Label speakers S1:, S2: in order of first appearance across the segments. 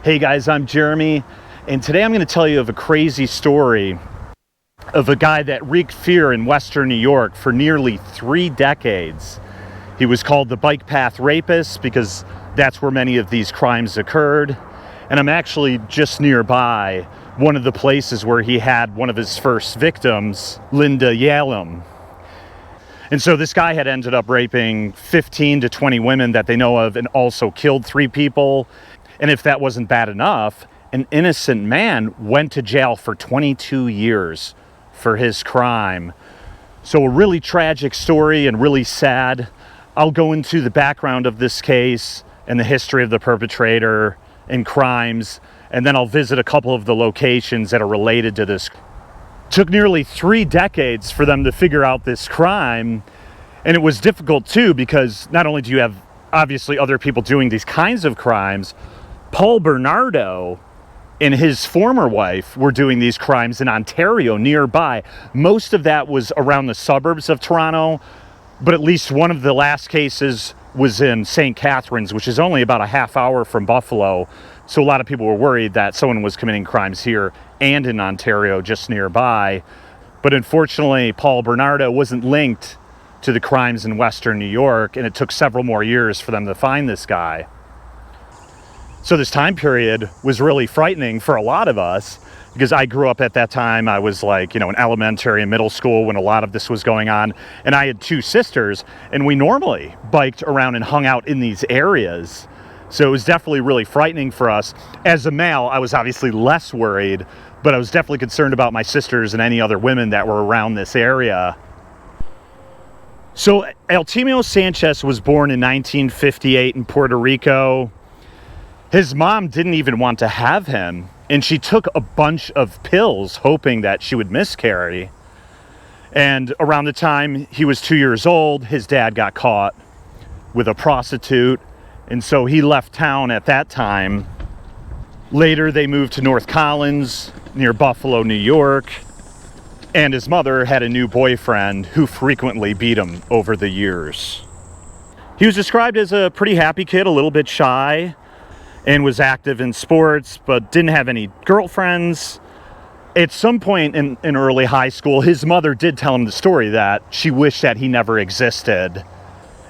S1: Hey guys, I'm Jeremy, and today I'm going to tell you of a crazy story of a guy that wreaked fear in Western New York for nearly 3 decades. He was called the Bike Path Rapist because that's where many of these crimes occurred, and I'm actually just nearby one of the places where he had one of his first victims, Linda Yalem. And so this guy had ended up raping 15 to 20 women that they know of and also killed 3 people. And if that wasn't bad enough, an innocent man went to jail for 22 years for his crime. So a really tragic story and really sad. I'll go into the background of this case and the history of the perpetrator and crimes, and then I'll visit a couple of the locations that are related to this. Took nearly 3 decades for them to figure out this crime, and it was difficult too because not only do you have obviously other people doing these kinds of crimes, Paul Bernardo and his former wife were doing these crimes in Ontario nearby. Most of that was around the suburbs of Toronto, but at least one of the last cases was in St. Catharines, which is only about a half hour from Buffalo. So a lot of people were worried that someone was committing crimes here and in Ontario just nearby. But unfortunately, Paul Bernardo wasn't linked to the crimes in Western New York, and it took several more years for them to find this guy. So this time period was really frightening for a lot of us because I grew up at that time. I was in elementary and middle school when a lot of this was going on. And I had 2 sisters, and we normally biked around and hung out in these areas. So it was definitely really frightening for us. As a male, I was obviously less worried, but I was definitely concerned about my sisters and any other women that were around this area. So Altemio Sanchez was born in 1958 in Puerto Rico. His mom didn't even want to have him, and she took a bunch of pills hoping that she would miscarry. And around the time he was 2 years old, his dad got caught with a prostitute, and so he left town at that time. Later, they moved to North Collins, near Buffalo, New York, and his mother had a new boyfriend who frequently beat him over the years. He was described as a pretty happy kid, a little bit shy, and was active in sports, but didn't have any girlfriends. At some point in early high school, his mother did tell him the story that she wished that he never existed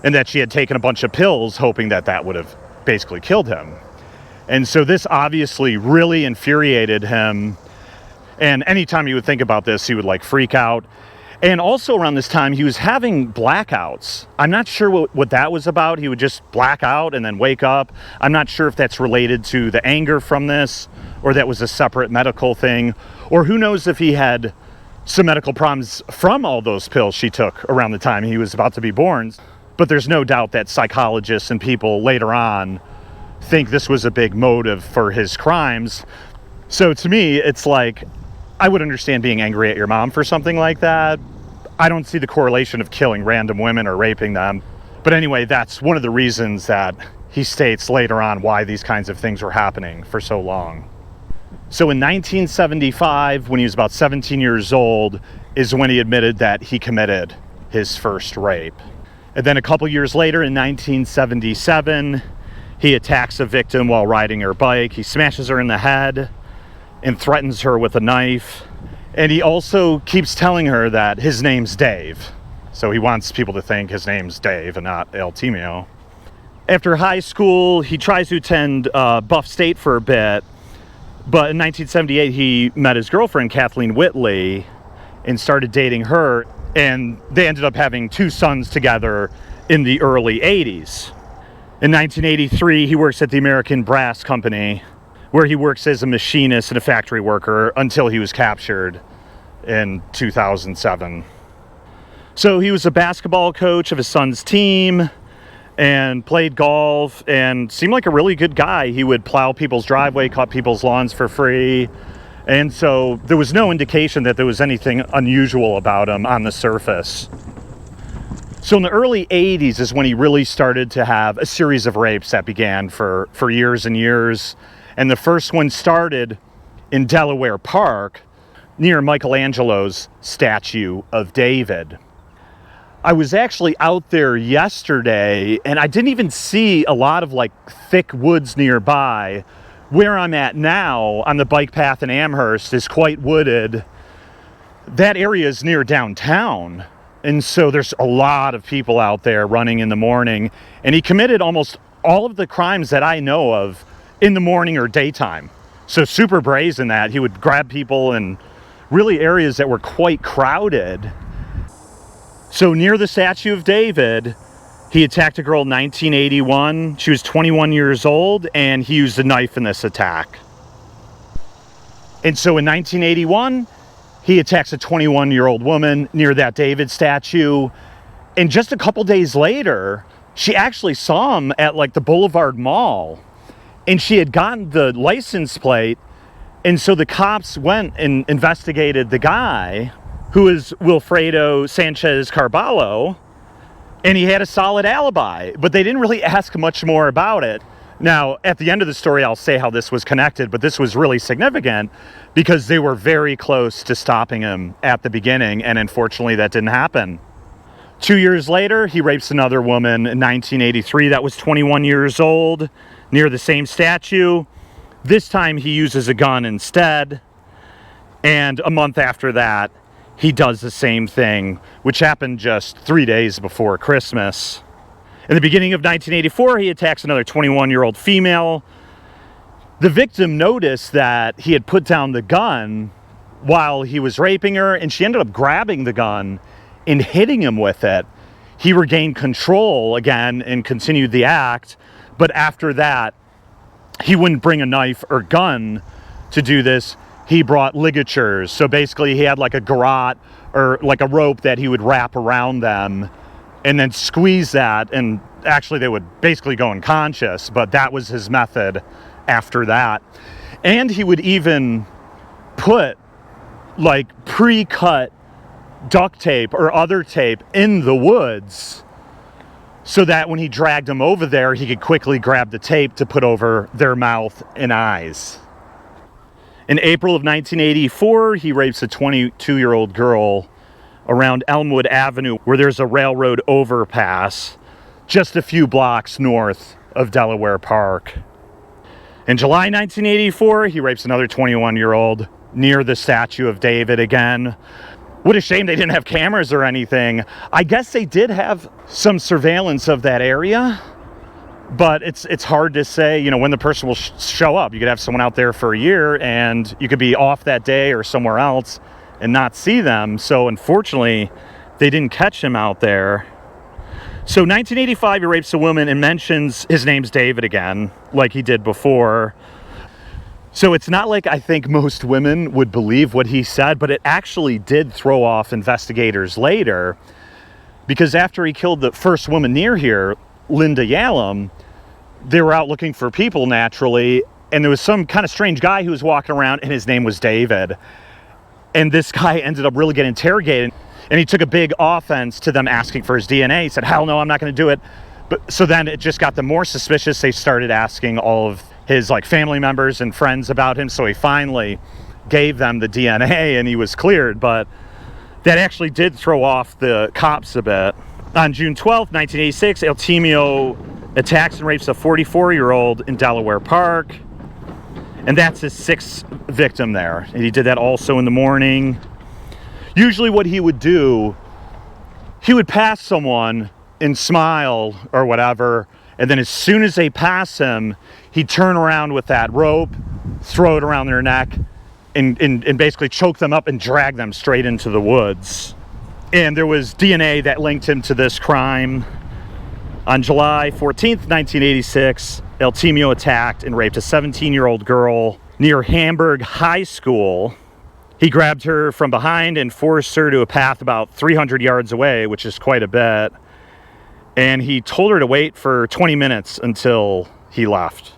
S1: and that she had taken a bunch of pills hoping that that would have basically killed him. And so this obviously really infuriated him. And anytime he would think about this, he would freak out. And also around this time, he was having blackouts. I'm not sure what that was about. He would just black out and then wake up. I'm not sure if that's related to the anger from this or that was a separate medical thing. Or who knows if he had some medical problems from all those pills she took around the time he was about to be born. But there's no doubt that psychologists and people later on think this was a big motive for his crimes. So to me, it's I would understand being angry at your mom for something like that. I don't see the correlation of killing random women or raping them. But anyway, that's one of the reasons that he states later on why these kinds of things were happening for so long. So in 1975, when he was about 17 years old, is when he admitted that he committed his first rape. And then a couple years later, in 1977, he attacks a victim while riding her bike. He smashes her in the head and threatens her with a knife. And he also keeps telling her that his name's Dave. So he wants people to think his name's Dave and not Altemio. After high school, he tries to attend Buff State for a bit. But in 1978, he met his girlfriend, Kathleen Whitley, and started dating her. And they ended up having 2 sons together in the early 80s. In 1983, he works at the American Brass Company, where he works as a machinist and a factory worker until he was captured in 2007. So he was a basketball coach of his son's team and played golf and seemed like a really good guy. He would plow people's driveway, cut people's lawns for free. And so there was no indication that there was anything unusual about him on the surface. So in the early 80s is when he really started to have a series of rapes that began for years and years. And the first one started in Delaware Park near Michelangelo's statue of David. I was actually out there yesterday and I didn't even see a lot of thick woods nearby, Where I'm at now on the bike path in Amherst is quite wooded. That area is near downtown. And so there's a lot of people out there running in the morning. And he committed almost all of the crimes that I know of in the morning or daytime. So super brazen that he would grab people in really areas that were quite crowded. So near the statue of David, he attacked a girl in 1981. She was 21 years old, and he used a knife in this attack. And so in 1981, he attacks a 21-year-old woman near that David statue. And just a couple days later, she actually saw him at like the Boulevard Mall. And she had gotten the license plate. And so the cops went and investigated the guy, who is Wilfredo Sanchez Carballo. And he had a solid alibi, but they didn't really ask much more about it. Now, at the end of the story, I'll say how this was connected, but this was really significant because they were very close to stopping him at the beginning, and unfortunately that didn't happen. 2 years later, he rapes another woman in 1983 that was 21 years old near the same statue. This time he uses a gun instead, and a month after that, he does the same thing, which happened just 3 days before Christmas. In the beginning of 1984, he attacks another 21-year-old female. The victim noticed that he had put down the gun while he was raping her, and she ended up grabbing the gun and hitting him with it. He regained control again and continued the act, but after that, he wouldn't bring a knife or gun to do this. He brought ligatures. So basically, he had like a garrote or like a rope that he would wrap around them and then squeeze that, and actually they would basically go unconscious, but that was his method after that. And he would even put like pre-cut duct tape or other tape in the woods so that when he dragged them over there, he could quickly grab the tape to put over their mouth and eyes. In April of 1984, he rapes a 22-year-old girl around Elmwood Avenue, where there's a railroad overpass just a few blocks north of Delaware Park. In July 1984, he rapes another 21-year-old near the statue of David again. What a shame they didn't have cameras or anything. I guess they did have some surveillance of that area, but it's hard to say, you know, when the person will show up. You could have someone out there for a year, and you could be off that day or somewhere else and not see them. So unfortunately, they didn't catch him out there. So 1985, he rapes a woman and mentions his name's David again, like he did before. So it's not like I think most women would believe what he said, but it actually did throw off investigators later, because after he killed the first woman near here, Linda Yalem, they were out looking for people naturally, and there was some kind of strange guy who was walking around, and his name was David. And this guy ended up really getting interrogated, and he took a big offense to them asking for his DNA. He said, hell no, I'm not going to do it. But so then it just got them more suspicious. They started asking all of his like family members and friends about him. So he finally gave them the DNA, and he was cleared. But that actually did throw off the cops a bit. On June 12th, 1986, Altemio attacks and rapes a 44-year-old in Delaware Park. And that's his sixth victim there. And he did that also in the morning. Usually what he would do, he would pass someone and smile or whatever, and then as soon as they pass him, he'd turn around with that rope, throw it around their neck, and basically choke them up and drag them straight into the woods. And there was DNA that linked him to this crime. On July 14th, 1986, Altemio attacked and raped a 17-year-old girl near Hamburg High School. He grabbed her from behind and forced her to a path about 300 yards away, which is quite a bit. And he told her to wait for 20 minutes until he left.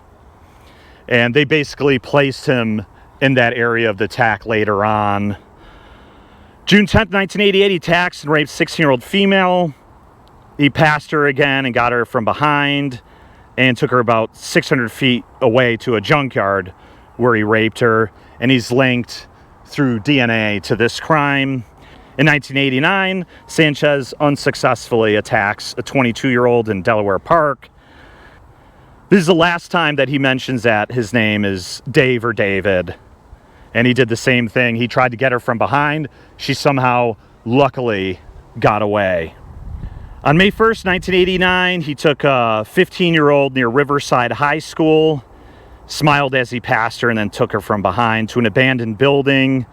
S1: And they basically placed him in that area of the attack later on. June 10th, 1988, he attacks and rapes a 16-year-old female. He passed her again and got her from behind and took her about 600 feet away to a junkyard where he raped her. And he's linked through DNA to this crime. In 1989, Sanchez unsuccessfully attacks a 22-year-old in Delaware Park. This is the last time that he mentions that his name is Dave or David. And he did the same thing. He tried to get her from behind. She somehow, luckily, got away. On May 1st, 1989, he took a 15-year-old near Riverside High School, smiled as he passed her, and then took her from behind to an abandoned building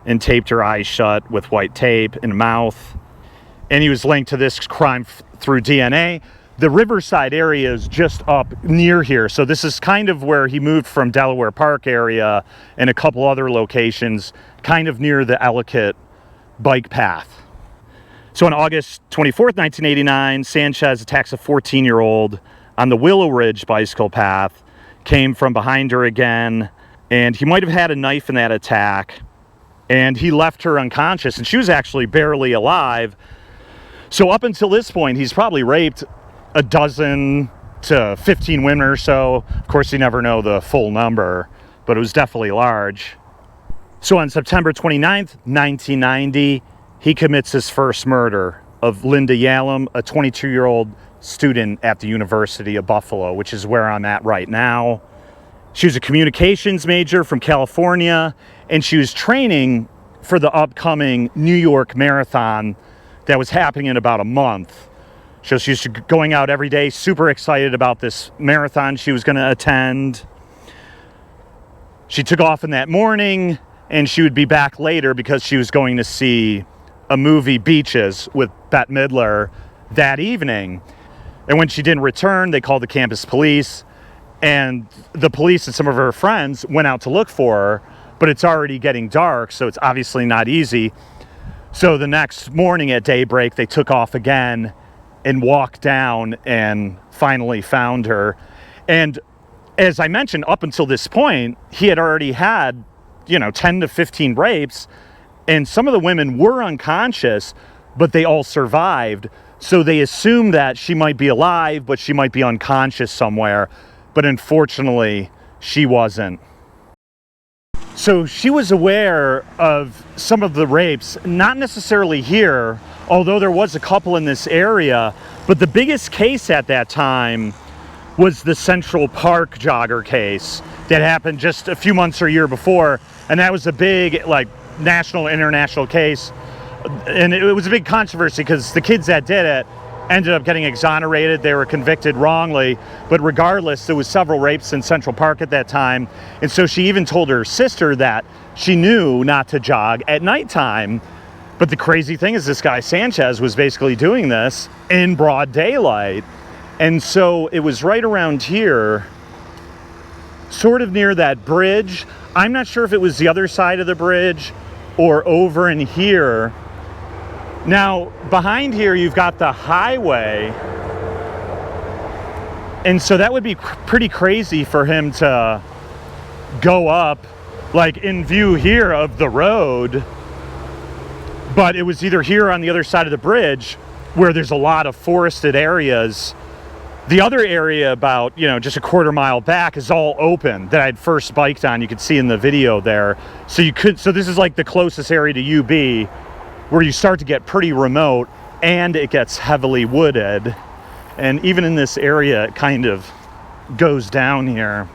S1: and taped her eyes shut with white tape and mouth. And he was linked to this crime through DNA. The Riverside area is just up near here. So this is kind of where he moved from Delaware Park area and a couple other locations, kind of near the Ellicott bike path. So on August 24th, 1989, Sanchez attacks a 14-year-old on the Willow Ridge bicycle path, came from behind her again, and he might have had a knife in that attack, and he left her unconscious, and she was actually barely alive. So up until this point, he's probably raped a dozen to 15 women or so. Of course, you never know the full number, but it was definitely large. So on September 29th, 1990, he commits his first murder of Linda Yalem, a 22-year-old student at the University of Buffalo, which is where I'm at right now. She was a communications major from California, and she was training for the upcoming New York Marathon that was happening in about a month. So she was going out every day, super excited about this marathon she was going to attend. She took off in that morning, and she would be back later because she was going to see a movie, Beaches, with Bette Midler that evening. And when she didn't return, they called the campus police, and the police and some of her friends went out to look for her, but it's already getting dark, so it's obviously not easy. So the next morning at daybreak, they took off again and walked down and finally found her. And as I mentioned, up until this point, he had already had, 10 to 15 rapes, and some of the women were unconscious, but they all survived. So they assumed that she might be alive, but she might be unconscious somewhere. But unfortunately, she wasn't. So she was aware of some of the rapes, not necessarily here, although there was a couple in this area, but the biggest case at that time was the Central Park jogger case that happened just a few months or a year before, and that was a big, national, international case, and it was a big controversy because the kids that did it ended up getting exonerated. They were convicted wrongly, but regardless, there was several rapes in Central Park at that time, and so she even told her sister that she knew not to jog at nighttime. But the crazy thing is this guy Sanchez was basically doing this in broad daylight. And so it was right around here, sort of near that bridge. I'm not sure if it was the other side of the bridge or over in here. Now, behind here, you've got the highway. And so that would be pretty crazy for him to go up, in view here of the road. But it was either here on the other side of the bridge where there's a lot of forested areas. The other area about, just a quarter mile back is all open that I'd first biked on. You could see in the video there. So this is the closest area to UB where you start to get pretty remote and it gets heavily wooded. And even in this area, it kind of goes down here.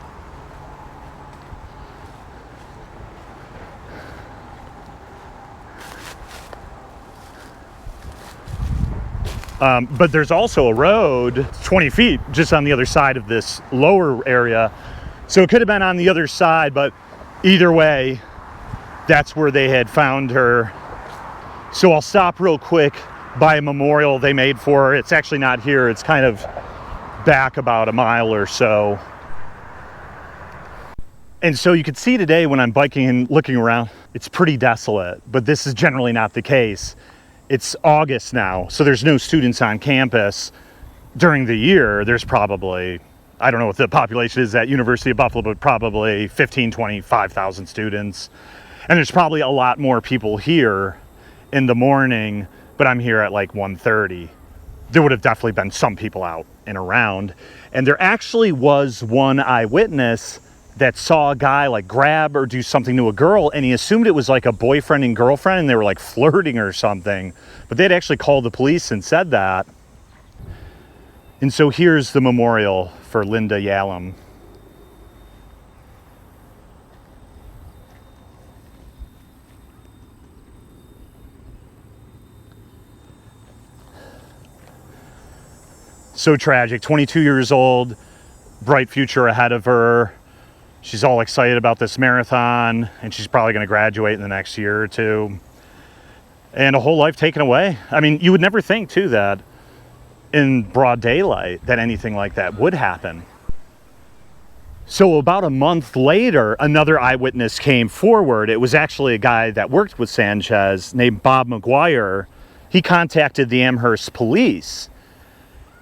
S1: But there's also a road 20 feet just on the other side of this lower area. So it could have been on the other side, but either way, that's where they had found her. So I'll stop real quick by a memorial they made for her. It's actually not here. It's kind of back about a mile or so. And so you can see today when I'm biking and looking around, it's pretty desolate, but this is generally not the case. It's August now, so there's no students on campus. During the year, there's probably, I don't know what the population is at University of Buffalo, but probably 15, 25,000 students. And there's probably a lot more people here in the morning, but I'm here at 1:30. There would have definitely been some people out and around. And there actually was one eyewitness that saw a guy grab or do something to a girl, and he assumed it was a boyfriend and girlfriend and they were flirting or something, but they'd actually called the police and said that. And so here's the memorial for Linda Yalem. So tragic, 22 years old, bright future ahead of her. She's all excited about this marathon, and she's probably going to graduate in the next year or two. And a whole life taken away. I mean, you would never think, too, that in broad daylight that anything like that would happen. So about a month later, another eyewitness came forward. It was actually a guy that worked with Sanchez named Bob McGuire. He contacted the Amherst police,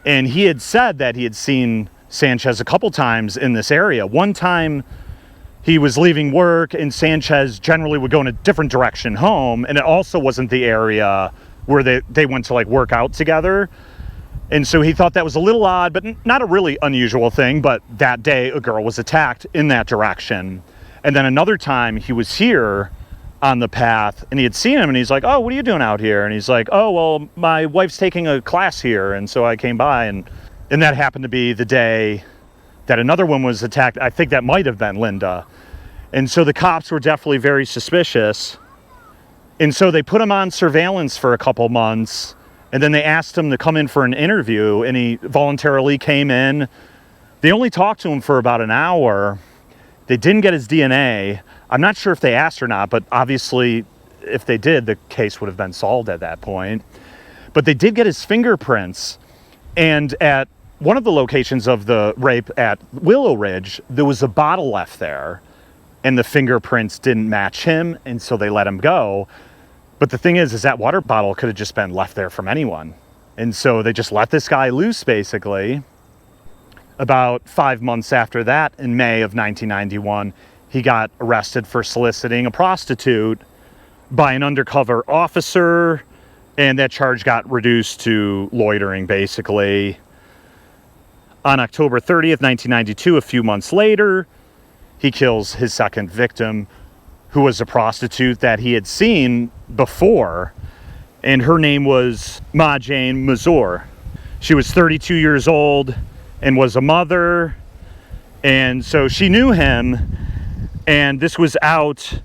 S1: and he had said that he had seen Sanchez a couple times in this area. One time he was leaving work, and Sanchez generally would go in a different direction home, and it also wasn't the area where they went to like work out together. And so he thought that was a little odd, but not a really unusual thing. But that day, a girl was attacked in that direction. And then another time he was here on the path, and he had seen him, and he's like, "Oh, what are you doing out here?" And he's like, "Oh, well, my wife's taking a class here, and so I came by." And that happened to be the day that another one was attacked. I think that might have been Linda. And so the cops were definitely very suspicious. And so they put him on surveillance for a couple months. And then they asked him to come in for an interview, and he voluntarily came in. They only talked to him for about an hour. They didn't get his DNA. I'm not sure if they asked or not, but obviously if they did, the case would have been solved at that point. But they did get his fingerprints. And at one of the locations of the rape at Willow Ridge, there was a bottle left there, and the fingerprints didn't match him, and so they let him go. But the thing is that water bottle could have just been left there from anyone. And so they just let this guy loose, basically. About 5 months after that, in May of 1991, he got arrested for soliciting a prostitute by an undercover officer, and that charge got reduced to loitering, basically. On October 30th, 1992, a few months later, he kills his second victim, who was a prostitute that he had seen before, and her name was Ma Jane Mazur. She was 32 years old and was a mother, and so she knew him, and this was out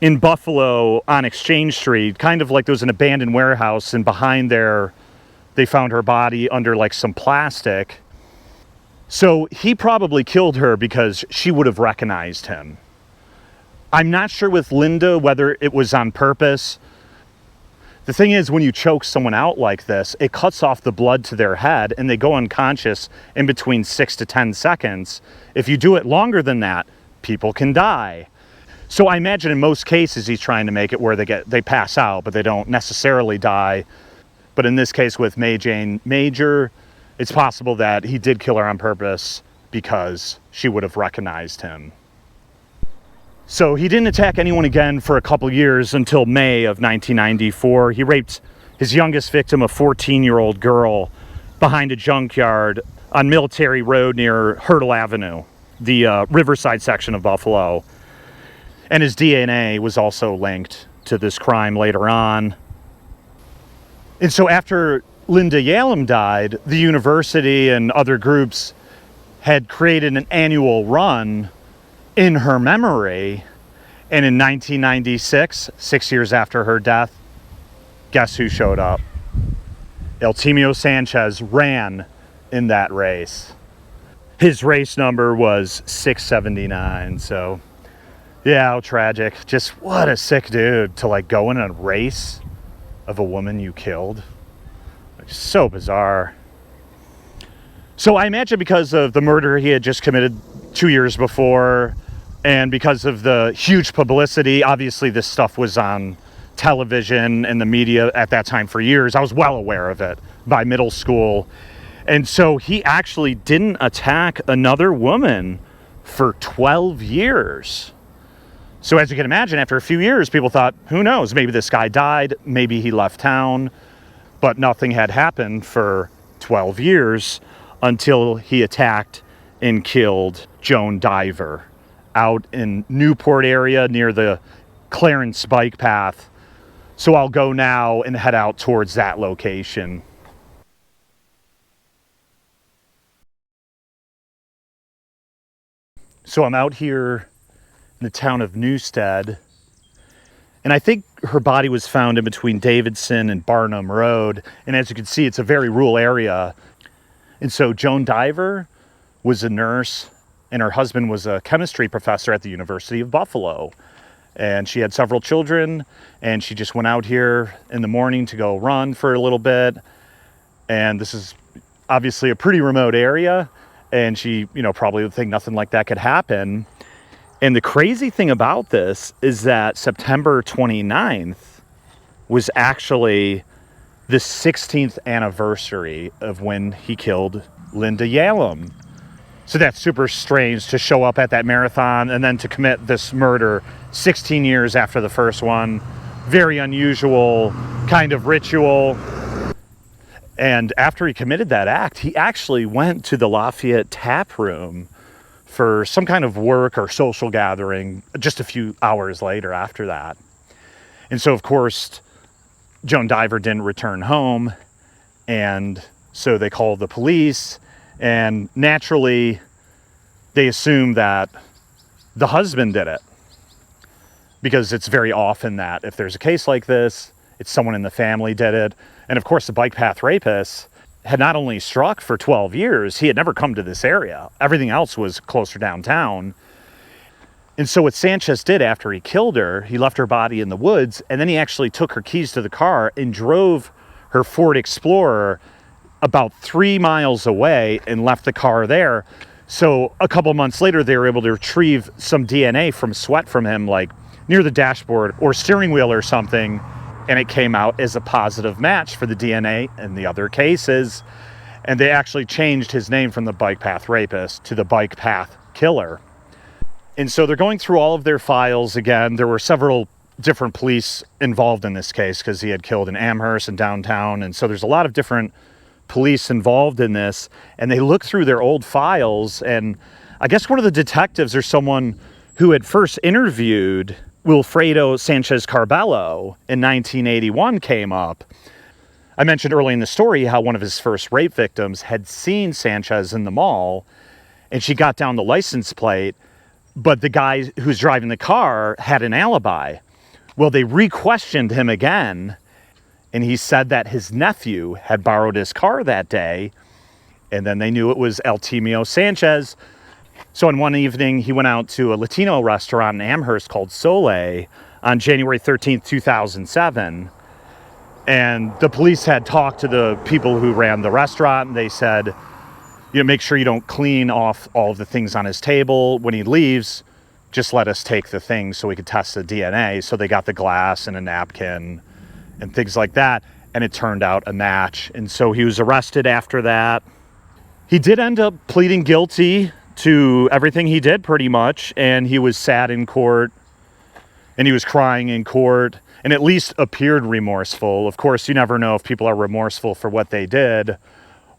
S1: in Buffalo on Exchange Street, kind of like there was an abandoned warehouse, and behind there they found her body under like some plastic. So he probably killed her because she would have recognized him. I'm not sure with Linda whether it was on purpose. The thing is, when you choke someone out like this, it cuts off the blood to their head and they go unconscious in between 6 to 10 seconds. If you do it longer than that, people can die. So I imagine in most cases he's trying to make it where they pass out, but they don't necessarily die. But in this case with May Jane Major, it's possible that he did kill her on purpose because she would have recognized him. So he didn't attack anyone again for a couple years until May of 1994. He raped his youngest victim, a 14-year-old girl, behind a junkyard on Military Road near Hurdle Avenue, the Riverside section of Buffalo. And his DNA was also linked to this crime later on. And so after Linda Yalem died, the university and other groups had created an annual run in her memory. And in 1996, 6 years after her death, guess who showed up? Altemio Sanchez ran in that race. His race number was 679. So yeah, how tragic. Just what a sick dude to like go in a race of a woman you killed. It's so bizarre. So I imagine because of the murder he had just committed 2 years before, and because of the huge publicity, obviously this stuff was on television and the media at that time for years. I was well aware of it by middle school. And so he actually didn't attack another woman for 12 years. So as you can imagine, after a few years, people thought, who knows, maybe this guy died, maybe he left town, but nothing had happened for 12 years until he attacked and killed Joan Diver out in Newport area near the Clarence Bike Path. So I'll go now and head out towards that location. So I'm out here in the town of Newstead, and I think her body was found in between Davidson and Barnum Road. And as you can see, it's a very rural area. And so Joan Diver was a nurse, and her husband was a chemistry professor at the University of Buffalo. And she had several children, and she just went out here in the morning to go run for a little bit. And this is obviously a pretty remote area, and she, probably would think nothing like that could happen. And the crazy thing about this is that September 29th was actually the 16th anniversary of when he killed Linda Yalem. So that's super strange to show up at that marathon and then to commit this murder 16 years after the first one. Very unusual kind of ritual. And after he committed that act, he actually went to the Lafayette tap room for some kind of work or social gathering just a few hours later after that. And so, of course, Joan Diver didn't return home, and so they called the police, and naturally, they assumed that the husband did it, because it's very often that if there's a case like this, it's someone in the family did it. And of course, the Bike Path Rapist had not only struck for 12 years, he had never come to this area. Everything else was closer downtown. And so what Sanchez did after he killed her, he left her body in the woods, and then he actually took her keys to the car and drove her Ford Explorer about 3 miles away and left the car there. So a couple months later, they were able to retrieve some DNA from sweat from him, like near the dashboard or steering wheel or something. And it came out as a positive match for the DNA in the other cases. And they actually changed his name from the Bike Path Rapist to the Bike Path Killer. And so they're going through all of their files again. There were several different police involved in this case because he had killed in Amherst and downtown. And so there's a lot of different police involved in this. And they look through their old files. And I guess one of the detectives or someone who had first interviewed Wilfredo Sanchez Carbello in 1981 came up. I mentioned early in the story how one of his first rape victims had seen Sanchez in the mall, and she got down the license plate, but the guy who's driving the car had an alibi. Well, they re-questioned him again, and he said that his nephew had borrowed his car that day, and then they knew it was Altemio Sanchez. So in one evening, he went out to a Latino restaurant in Amherst called Sole on January 13th, 2007. And the police had talked to the people who ran the restaurant, and they said, make sure you don't clean off all of the things on his table. When he leaves, just let us take the things so we could test the DNA. So they got the glass and a napkin and things like that. And it turned out a match. And so he was arrested after that. He did end up pleading guilty to everything he did pretty much, and he was sad in court, and he was crying in court, and at least appeared remorseful. Of course, you never know if people are remorseful for what they did,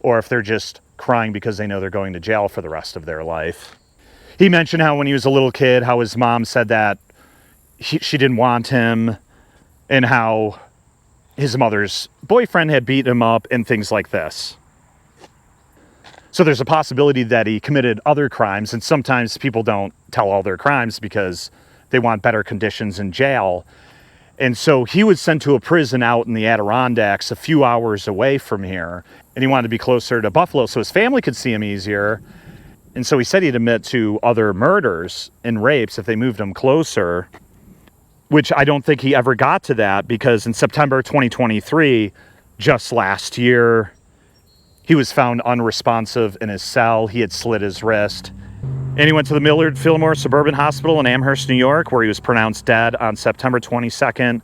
S1: or if they're just crying because they know they're going to jail for the rest of their life. He mentioned how when he was a little kid, how his mom said that she didn't want him, and how his mother's boyfriend had beat him up, and things like this. So there's a possibility that he committed other crimes, and sometimes people don't tell all their crimes because they want better conditions in jail. And so he was sent to a prison out in the Adirondacks a few hours away from here, and he wanted to be closer to Buffalo so his family could see him easier. And so he said he'd admit to other murders and rapes if they moved him closer, which I don't think he ever got to that, because in September 2023, just last year, he was found unresponsive in his cell. He had slit his wrist. And he went to the Millard Fillmore Suburban Hospital in Amherst, New York, where he was pronounced dead on September 22nd,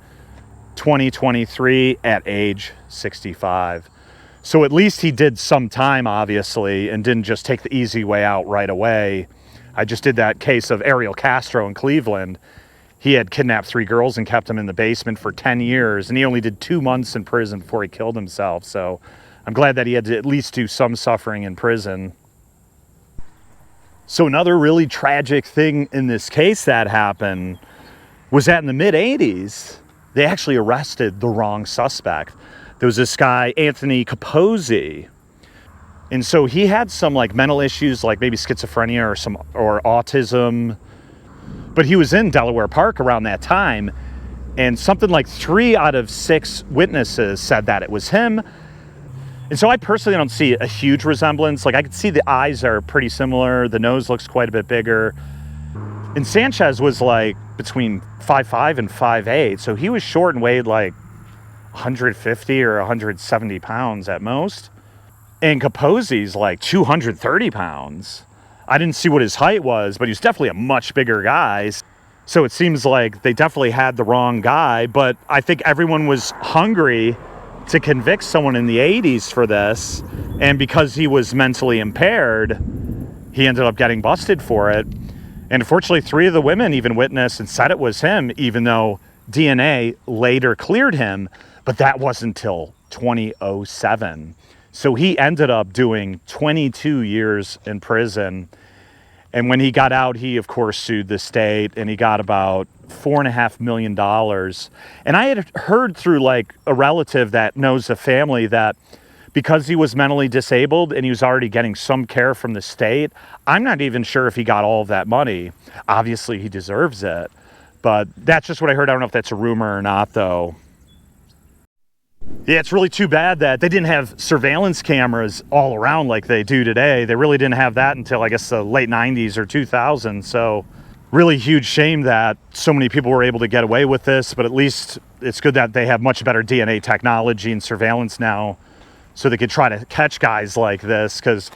S1: 2023, at age 65. So at least he did some time, obviously, and didn't just take the easy way out right away. I just did that case of Ariel Castro in Cleveland. He had kidnapped 3 girls and kept them in the basement for 10 years, and he only did 2 months in prison before he killed himself. So I'm glad that he had to at least do some suffering in prison. So another really tragic thing in this case that happened was that in the mid-'80s, they actually arrested the wrong suspect. There was this guy, Anthony Capozzi, And so he had some like mental issues, like maybe schizophrenia or autism. But he was in Delaware Park around that time, and something like 3 out of 6 witnesses said that it was him. And so I personally don't see a huge resemblance. Like I could see the eyes are pretty similar. The nose looks quite a bit bigger. And Sanchez was like between 5'5" and 5'8". So he was short and weighed like 150 or 170 pounds at most. And Capozzi's like 230 pounds. I didn't see what his height was, but he's definitely a much bigger guy. So it seems like they definitely had the wrong guy, but I think everyone was hungry to convict someone in the 80s for this. And because he was mentally impaired, he ended up getting busted for it. And unfortunately, 3 of the women even witnessed and said it was him, even though DNA later cleared him, but that wasn't until 2007. So he ended up doing 22 years in prison. And when he got out, he, of course, sued the state, and he got about $4.5 million. And I had heard through, like, a relative that knows the family that because he was mentally disabled and he was already getting some care from the state, I'm not even sure if he got all of that money. Obviously, he deserves it. But that's just what I heard. I don't know if that's a rumor or not, though. Yeah, it's really too bad that they didn't have surveillance cameras all around like they do today. They really didn't have that until, I guess, the late 90s or 2000s. So really huge shame that so many people were able to get away with this, but at least it's good that they have much better DNA technology and surveillance now so they could try to catch guys like this, because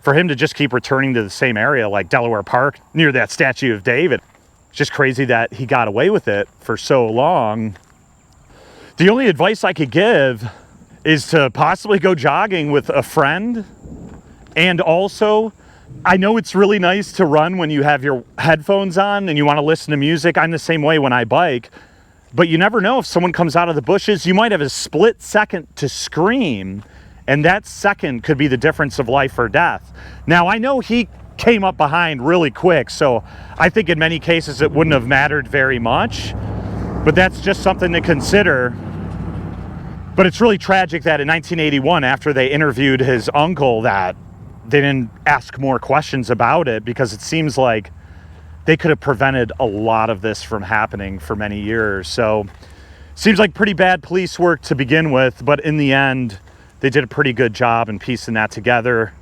S1: for him to just keep returning to the same area like Delaware Park near that statue of David, it's just crazy that he got away with it for so long. The only advice I could give is to possibly go jogging with a friend. And also, I know it's really nice to run when you have your headphones on and you want to listen to music. I'm the same way when I bike. But you never know if someone comes out of the bushes. You might have a split second to scream, and that second could be the difference of life or death. Now, I know he came up behind really quick, so I think in many cases it wouldn't have mattered very much. But that's just something to consider. But it's really tragic that in 1981, after they interviewed his uncle, that they didn't ask more questions about it, because it seems like they could have prevented a lot of this from happening for many years. So seems like pretty bad police work to begin with, but in the end, they did a pretty good job in piecing that together.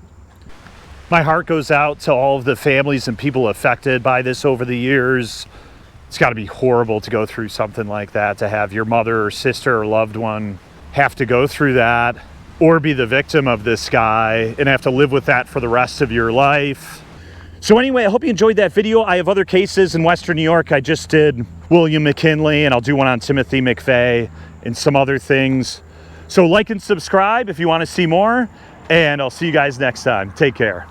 S1: My heart goes out to all of the families and people affected by this over the years. It's got to be horrible to go through something like that, to have your mother or sister or loved one have to go through that, or be the victim of this guy and have to live with that for the rest of your life. So anyway, I hope you enjoyed that video. I have other cases in Western New York. I just did William McKinley, and I'll do one on Timothy McVeigh and some other things. So like and subscribe if you want to see more, and I'll see you guys next time. Take care.